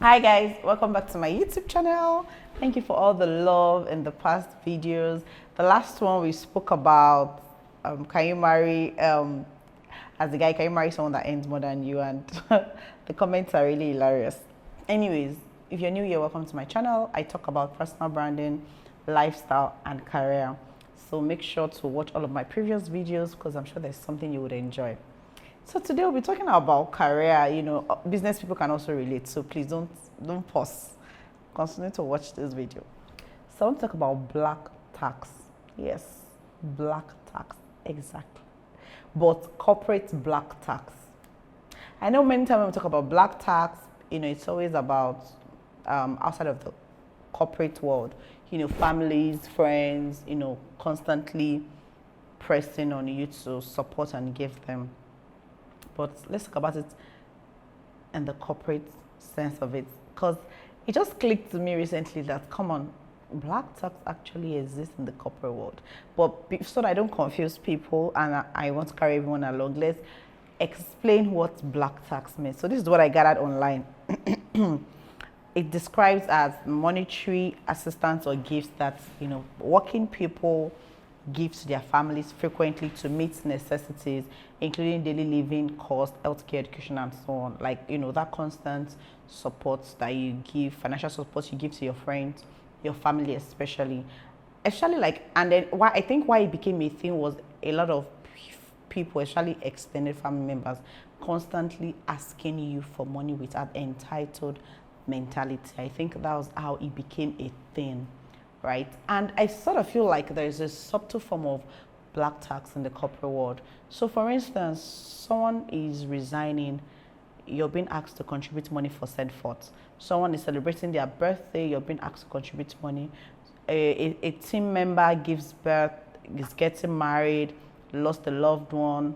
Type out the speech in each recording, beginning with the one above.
Hi guys, welcome back to my YouTube channel. Thank you for all the love in the past videos. The last one we spoke about can you marry as a guy, can you marry someone that earns more than you? And the comments are really hilarious. Anyways, if you're new here, welcome to my channel. I talk about personal branding, lifestyle and career. So make sure to watch all of my previous videos because I'm sure there's something you would enjoy. So today we'll be talking about career. Business people can also relate. So please don't pause. Continue to watch this video. So I want to talk about black tax. Yes, black tax, exactly. But corporate black tax. I know many times when we talk about black tax, it's always about outside of the corporate world. Families, friends, constantly pressing on you to support and give them. But let's talk about it in the corporate sense of it, because it just clicked to me recently that, come on, black tax actually exists in the corporate world. But so that I don't confuse people and I want to carry everyone along, let's explain what black tax means. So this is what I gathered online. It describes as monetary assistance or gifts that working people give to their families frequently to meet necessities, including daily living costs, healthcare, education, and so on. Like, that constant support that you give, financial support you give to your friends, your family especially. And then why it became a thing was a lot of people, especially extended family members, constantly asking you for money without entitled mentality. I think that was how it became a thing. Right? And I sort of feel like there's a subtle form of black tax in the corporate world. So for instance, someone is resigning, you're being asked to contribute money for said forth. Someone is celebrating their birthday, you're being asked to contribute money. A team member gives birth, is getting married, lost a loved one.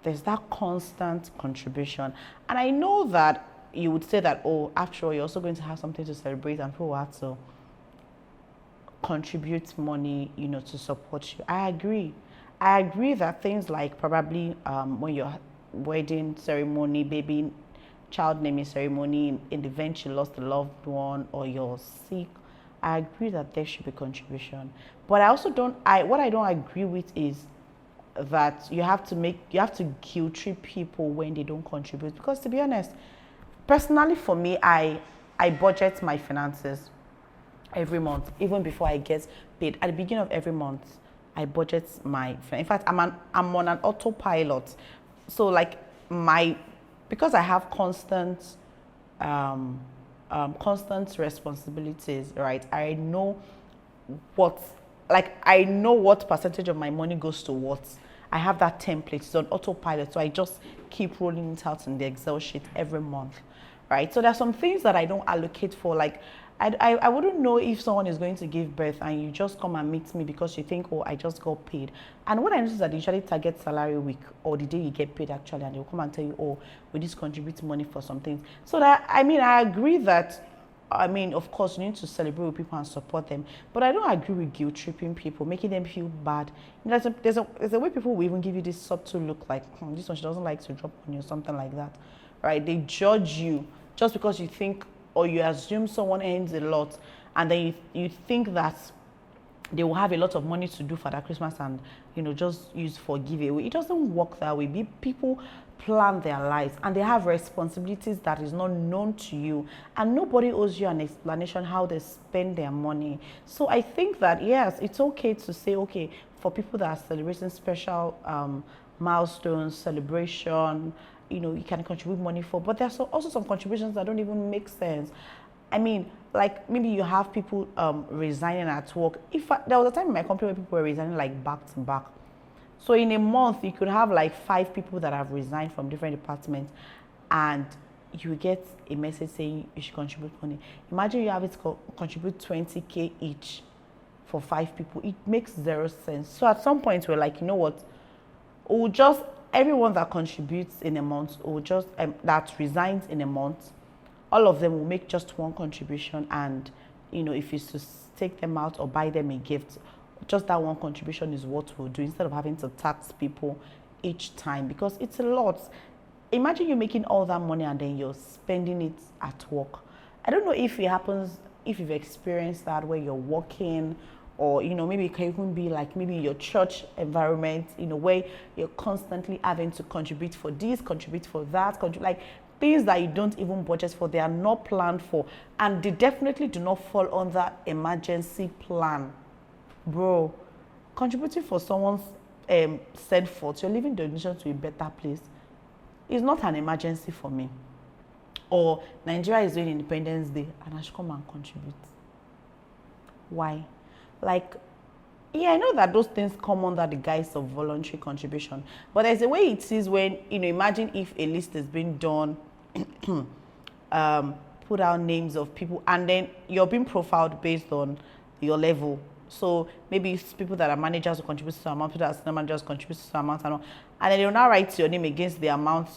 There's that constant contribution. And I know that you would say that, oh, after all, you're also going to have something to celebrate and people have to contribute money, to support you. I agree that things like probably when your wedding ceremony, baby child naming ceremony, in the event you lost a loved one or you're sick, I agree that there should be contribution. But what I don't agree with is that you have to guilt trip people when they don't contribute. Because to be honest, personally for me, I budget my finances every month, even before I get paid. At the beginning of every month, I budget in fact, I'm on an autopilot. So because I have constant responsibilities, right? I know what percentage of my money goes to what. I have that template. It's on autopilot, so I just keep rolling it out in the Excel sheet every month, right? So there's some things that I don't allocate for, like I wouldn't know if someone is going to give birth and you just come and meet me because you think, oh, I just got paid. And what I notice is that they usually target salary week or the day you get paid actually, and they'll come and tell you, oh, we just contribute money for some things. So that, I agree that, of course, you need to celebrate with people and support them. But I don't agree with guilt tripping people, making them feel bad. There's a way people will even give you this subtle look like, this one, she doesn't like to drop on you, something like that, right? They judge you just because you think, or you assume someone earns a lot, and then you think that they will have a lot of money to do for that Christmas and just use for giveaway. It doesn't work that way. People plan their lives and they have responsibilities that is not known to you, and nobody owes you an explanation how they spend their money. So I think that yes, it's okay to say, okay, for people that are celebrating special milestones, celebration, you can contribute money for, but there's also some contributions that don't even make sense. Like maybe you have people resigning at work. There was a time in my company where people were resigning like back to back. So in a month, you could have like 5 people that have resigned from different departments, and you get a message saying you should contribute money. Imagine you have it contribute 20K each for 5 people. It makes zero sense. So at some point, we're like, you know what? We'll just everyone that contributes in a month, or just that resigns in a month, all of them will make just one contribution, and if it's to take them out or buy them a gift, just that one contribution is what we'll do, instead of having to tax people each time, because it's a lot. Imagine you're making all that money and then you're spending it at work. I don't know if it happens, if you've experienced that where you're working, or maybe it can even be like maybe your church environment, where you're constantly having to contribute for this, contribute for that, like things that you don't even budget for, they are not planned for, and they definitely do not fall under emergency plan. Bro, contributing for someone's said fault, you're leaving the nation to a better place, is not an emergency for me. Or Nigeria is doing Independence Day and I should come and contribute. Why? Like, yeah, I know that those things come under the guise of voluntary contribution, but there's a way it is when, imagine if a list has been done, put out names of people, and then you're being profiled based on your level. So maybe it's people that are managers who contribute to some amount, people that are senior managers contribute to some amount, and then they'll now write your name against the amount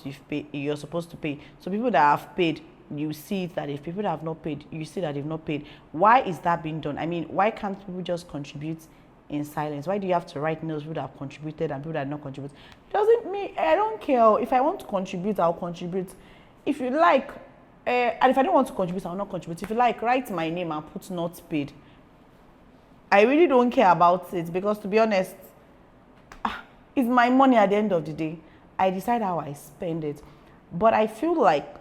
you're supposed to pay. So people that have paid, you see that if people that have not paid, you see that they've not paid. Why is that being done? I mean, why can't people just contribute in silence? Why do you have to write names people that have contributed and people that have not contributed? Doesn't mean, I don't care. If I want to contribute, I'll contribute. If you like, and if I don't want to contribute, I'll not contribute. If you like, write my name and put not paid. I really don't care about it, because to be honest, it's my money at the end of the day. I decide how I spend it. But I feel like,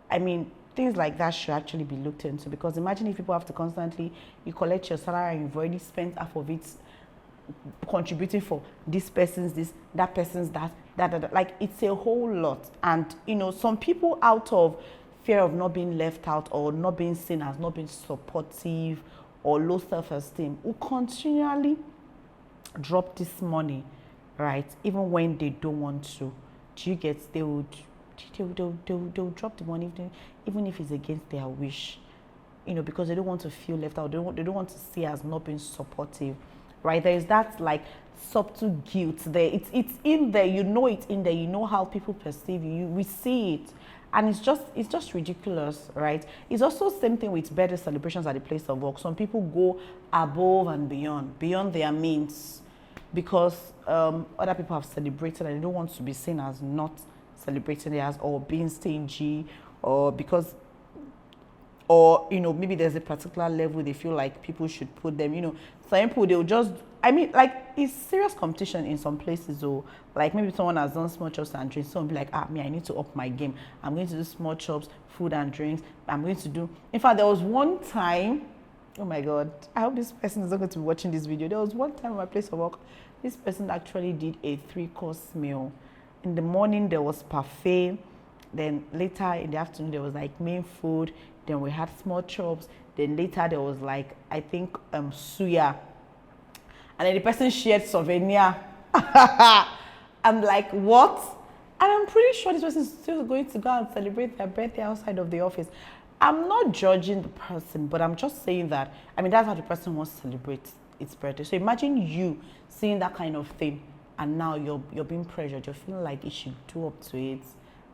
I mean, things like that should actually be looked into, because imagine if people have to constantly, you collect your salary and you've already spent half of it contributing for this person's this, that person's that. Like, it's a whole lot. And, some people, out of fear of not being left out or not being seen as not being supportive or low self-esteem, will continually drop this money, right? Even when they don't want to. Do you get? They'll drop the money even if it's against their wish, because they don't want to feel left out. They don't want to see as not being supportive, right? There is that like subtle guilt there. It's in there. It's in there. You know how people perceive you. We see it. And it's just ridiculous, right? It's also the same thing with birthday celebrations at the place of work. Some people go above and beyond their means, because other people have celebrated and they don't want to be seen as not celebrating theirs, or being stingy, or because, or maybe there's a particular level they feel like people should put them. Some people, they'll just, I mean, like, it's serious competition in some places. Or like maybe someone has done small chops and drinks, someone will be like, I need to up my game. I'm going to do small chops, food and drinks. I'm going to do, in fact, there was one time, oh my God, I hope this person is not going to be watching this video. There was one time at my place of work, this person actually did a 3-course meal. In the morning, there was parfait. Then later in the afternoon, there was like main food. Then we had small chops. Then later there was like, I think, suya. And then the person shared souvenir. I'm like, what? And I'm pretty sure this person is still going to go and celebrate their birthday outside of the office. I'm not judging the person, but I'm just saying that, I mean, that's how the person wants to celebrate its birthday. So imagine you seeing that kind of thing, and now you're being pressured. You're feeling like you should do up to it,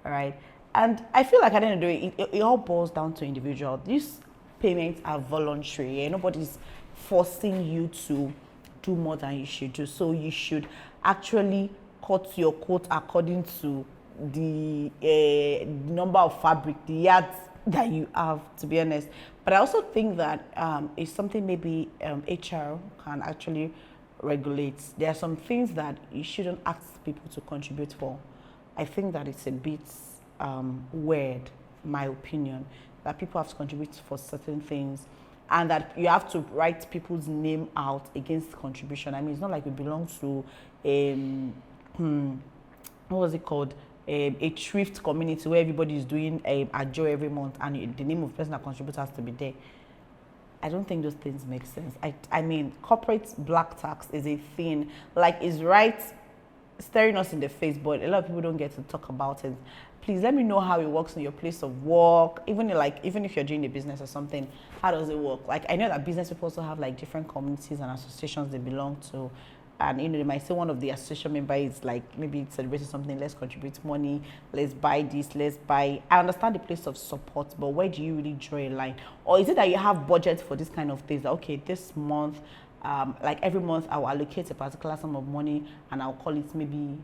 all right? And I feel like at the end of the day, it all boils down to individual. These payments are voluntary. Nobody's forcing you to do more than you should do. So you should actually cut your coat according to the number of fabric, the yards that you have, to be honest. But I also think that it's something maybe HR can actually regulate. There are some things that you shouldn't ask people to contribute for. I think that it's a bit weird, my opinion, that people have to contribute for certain things, and that you have to write people's name out against contribution. I mean, it's not like we belong to what was it called? A thrift community where everybody is doing a joy every month, and the name of the person that contributes has to be there. I don't think those things make sense. I mean, corporate black tax is a thing. Like, it's right staring us in the face, but a lot of people don't get to talk about it. Please let me know how it works in your place of work. Even if you're doing a business or something, how does it work? Like, I know that business people also have like different communities and associations they belong to. And they might say one of the association members is like maybe celebrating something, let's contribute money, let's buy this, let's buy. I understand the place of support, but where do you really draw a line? Or is it that you have budget for this kind of things? That, okay, this month, like every month I will allocate a particular sum of money and I'll call it maybe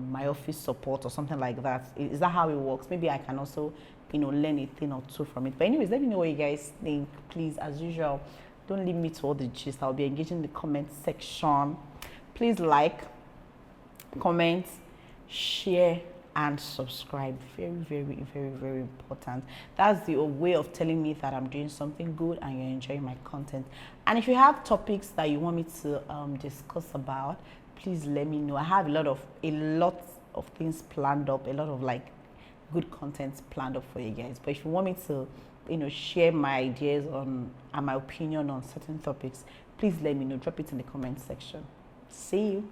my office support or something like that. Is that how it works? Maybe I can also learn a thing or two from it. But anyways, let me know what you guys think. Please, as usual, don't leave me to all the gist. I'll be engaging in the comment section. Please like, comment, share, and subscribe. Very, very, very, very important. That's the way of telling me that I'm doing something good and you're enjoying my content. And if you have topics that you want me to discuss about, please let me know. I have a lot of things planned up, a lot of like good content planned up for you guys. But if you want me to share my ideas on and my opinion on certain topics, please let me know. Drop it in the comment section. See you.